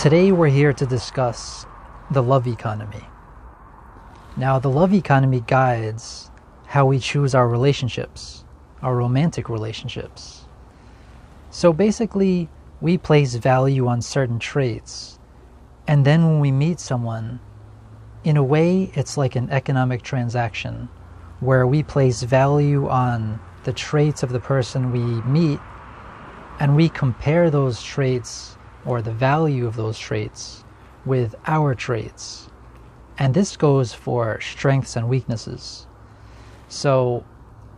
Today we're here to discuss the love economy. Now, the love economy guides how we choose our relationships, our romantic relationships. So basically, we place value on certain traits, and then when we meet someone, in a way, it's like an economic transaction where we place value on the traits of the person we meet, and we compare those traits or the value of those traits with our traits. And this goes for strengths and weaknesses. So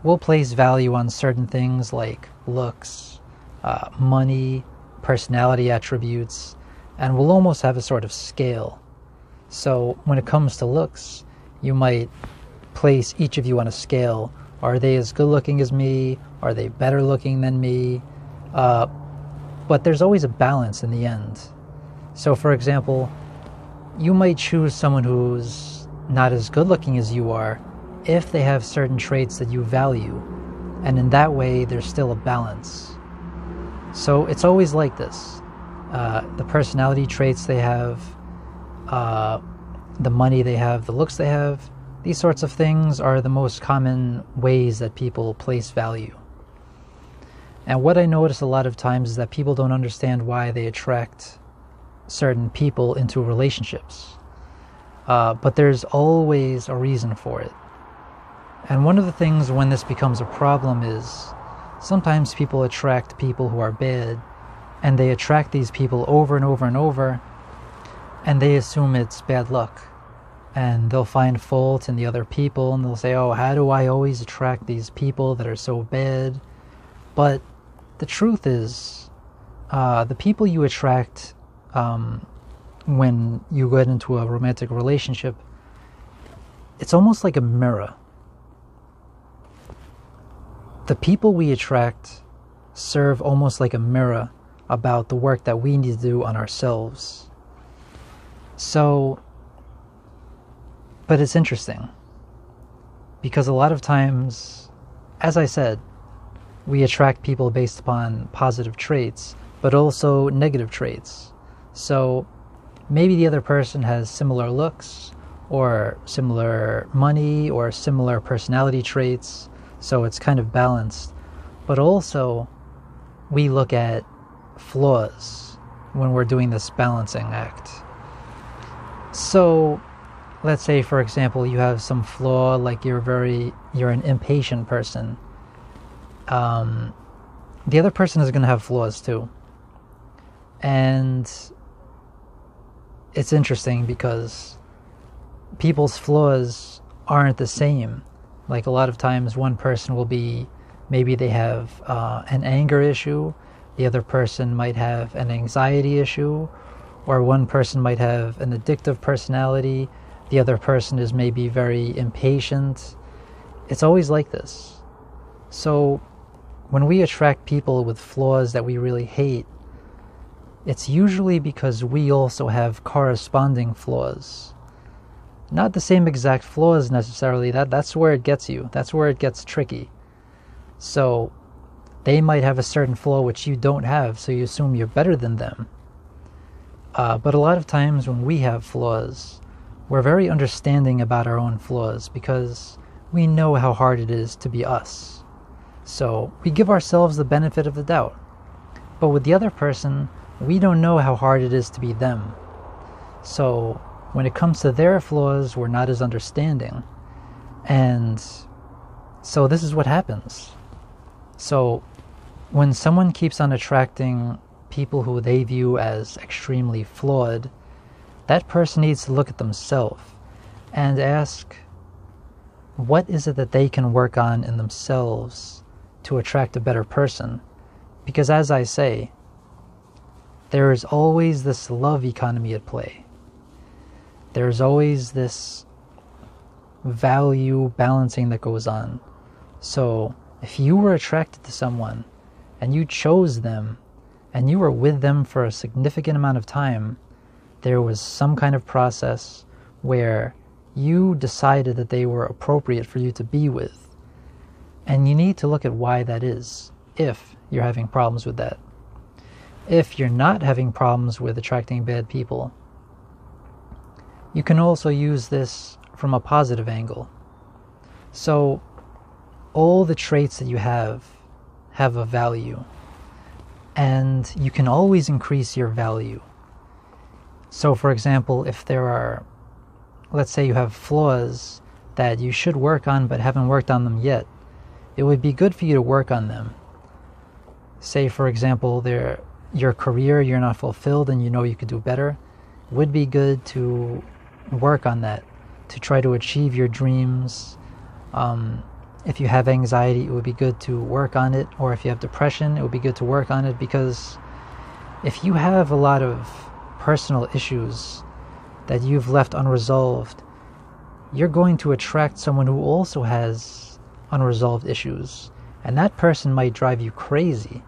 we'll place value on certain things like looks, money, personality attributes, and we'll almost have a sort of scale. So when it comes to looks, you might place each of you on a scale. Are they as good looking as me? Are they better looking than me? But there's always a balance in the end. So for example, you might choose someone who's not as good looking as you are if they have certain traits that you value. And in that way, there's still a balance. So it's always like this. The personality traits they have, the money they have, the looks they have, these sorts of things are the most common ways that people place value. And what I notice a lot of times is that people don't understand why they attract certain people into relationships. But there's always a reason for it. And one of the things when this becomes a problem is sometimes people attract people who are bad, and they attract these people over and over and over, and they assume it's bad luck. And they'll find fault in the other people, and they'll say, oh, how do I always attract these people that are so bad? But the truth is, the people you attract when you get into a romantic relationship, it's almost like a mirror. The people we attract serve almost like a mirror about the work that we need to do on ourselves. So, but it's interesting, because a lot of times, as I said, we attract people based upon positive traits, but also negative traits. So maybe the other person has similar looks, or similar money, or similar personality traits, so it's kind of balanced. But also, we look at flaws when we're doing this balancing act. So let's say, for example, you have some flaw, like you're an impatient person. The other person is going to have flaws too. And it's interesting because people's flaws aren't the same. Like a lot of times one person will be, maybe they have an anger issue, the other person might have an anxiety issue, or one person might have an addictive personality, the other person is maybe very impatient. It's always like this. So when we attract people with flaws that we really hate, it's usually because we also have corresponding flaws. Not the same exact flaws necessarily. That's where it gets you. That's where it gets tricky. So they might have a certain flaw which you don't have, so you assume you're better than them. But a lot of times when we have flaws, we're very understanding about our own flaws because we know how hard it is to be us. So we give ourselves the benefit of the doubt. But with the other person, we don't know how hard it is to be them. So when it comes to their flaws, we're not as understanding. And so this is what happens. So when someone keeps on attracting people who they view as extremely flawed, that person needs to look at themselves and ask, what is it that they can work on in themselves to attract a better person? Because as I say, there is always this love economy at play. There's always this value balancing that goes on. So if you were attracted to someone and you chose them and you were with them for a significant amount of time, there was some kind of process where you decided that they were appropriate for you to be with. And you need to look at why that is, if you're having problems with that. if you're not having problems with attracting bad people, you can also use this from a positive angle. So all the traits that you have a value, and you can always increase your value. So for example, if there are, let's say you have flaws that you should work on but haven't worked on them yet, it would be good for you to work on them. Say for example, your career, you're not fulfilled and you know you could do better. It would be good to work on that, to try to achieve your dreams. If you have anxiety, it would be good to work on it. Or if you have depression, it would be good to work on it, because if you have a lot of personal issues that you've left unresolved, you're going to attract someone who also has unresolved issues, and that person might drive you crazy.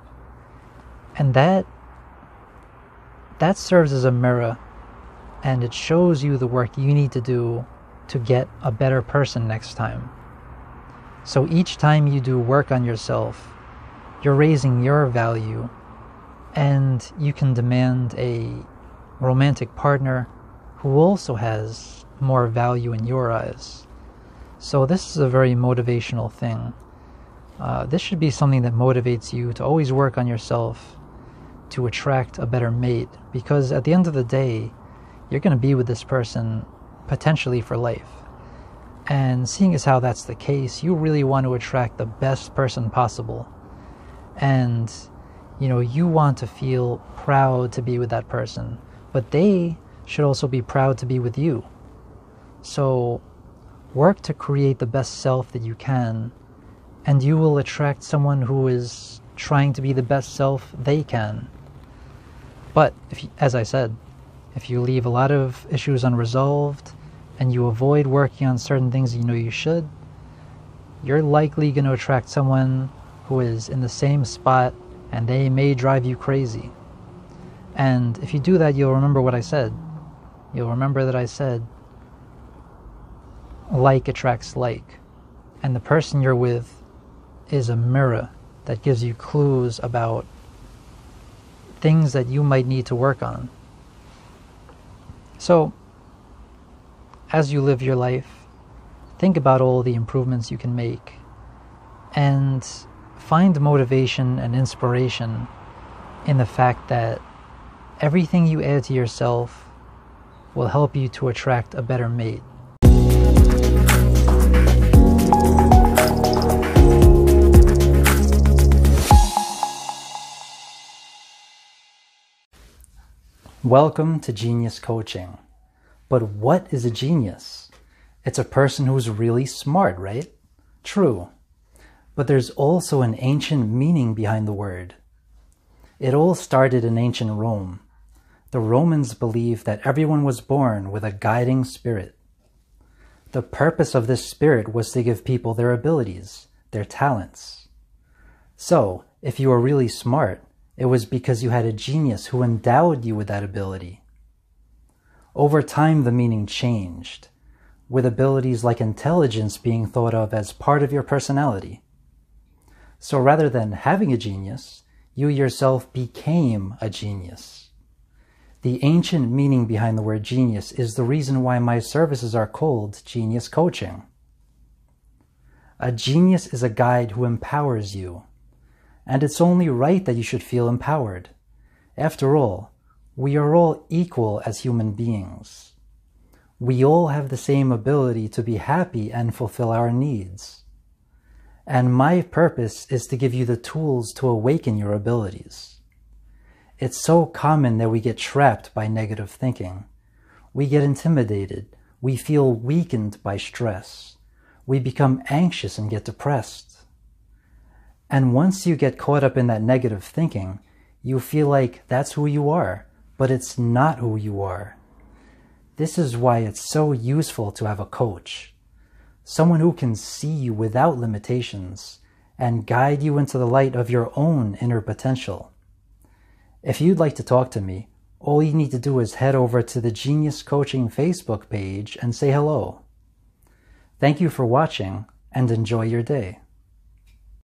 And that serves as a mirror, and it shows you the work you need to do to get a better person next time. So each time you do work on yourself, you're raising your value, and you can demand a romantic partner who also has more value in your eyes. So this is a very motivational thing. This should be something that motivates you to always work on yourself to attract a better mate, because at the end of the day, you're going to be with this person potentially for life. And seeing as how that's the case, you really want to attract the best person possible. And, you want to feel proud to be with that person, but they should also be proud to be with you. So work to create the best self that you can, and you will attract someone who is trying to be the best self they can. But as I said, if you leave a lot of issues unresolved and you avoid working on certain things you know you should, you're likely going to attract someone who is in the same spot, and they may drive you crazy. And if you do that, you'll remember what I said. You'll remember that I said, like attracts like. And the person you're with is a mirror that gives you clues about things that you might need to work on. So, as you live your life, think about all the improvements you can make, and find motivation and inspiration in the fact that everything you add to yourself will help you to attract a better mate. Welcome to Genius Coaching. But what is a genius? It's a person who's really smart, right? True. But there's also an ancient meaning behind the word. It all started in ancient Rome. The Romans believed that everyone was born with a guiding spirit. The purpose of this spirit was to give people their abilities, their talents. So, if you were really smart, it was because you had a genius who endowed you with that ability. Over time, the meaning changed, with abilities like intelligence being thought of as part of your personality. So rather than having a genius, you yourself became a genius. The ancient meaning behind the word genius is the reason why my services are called Genius Coaching. A genius is a guide who empowers you, and it's only right that you should feel empowered. After all, we are all equal as human beings. We all have the same ability to be happy and fulfill our needs. And my purpose is to give you the tools to awaken your abilities. It's so common that we get trapped by negative thinking. We get intimidated. We feel weakened by stress. We become anxious and get depressed. And once you get caught up in that negative thinking, you feel like that's who you are. But it's not who you are. This is why it's so useful to have a coach. Someone who can see you without limitations and guide you into the light of your own inner potential. If you'd like to talk to me, all you need to do is head over to the Genius Coaching Facebook page and say hello. Thank you for watching, and enjoy your day.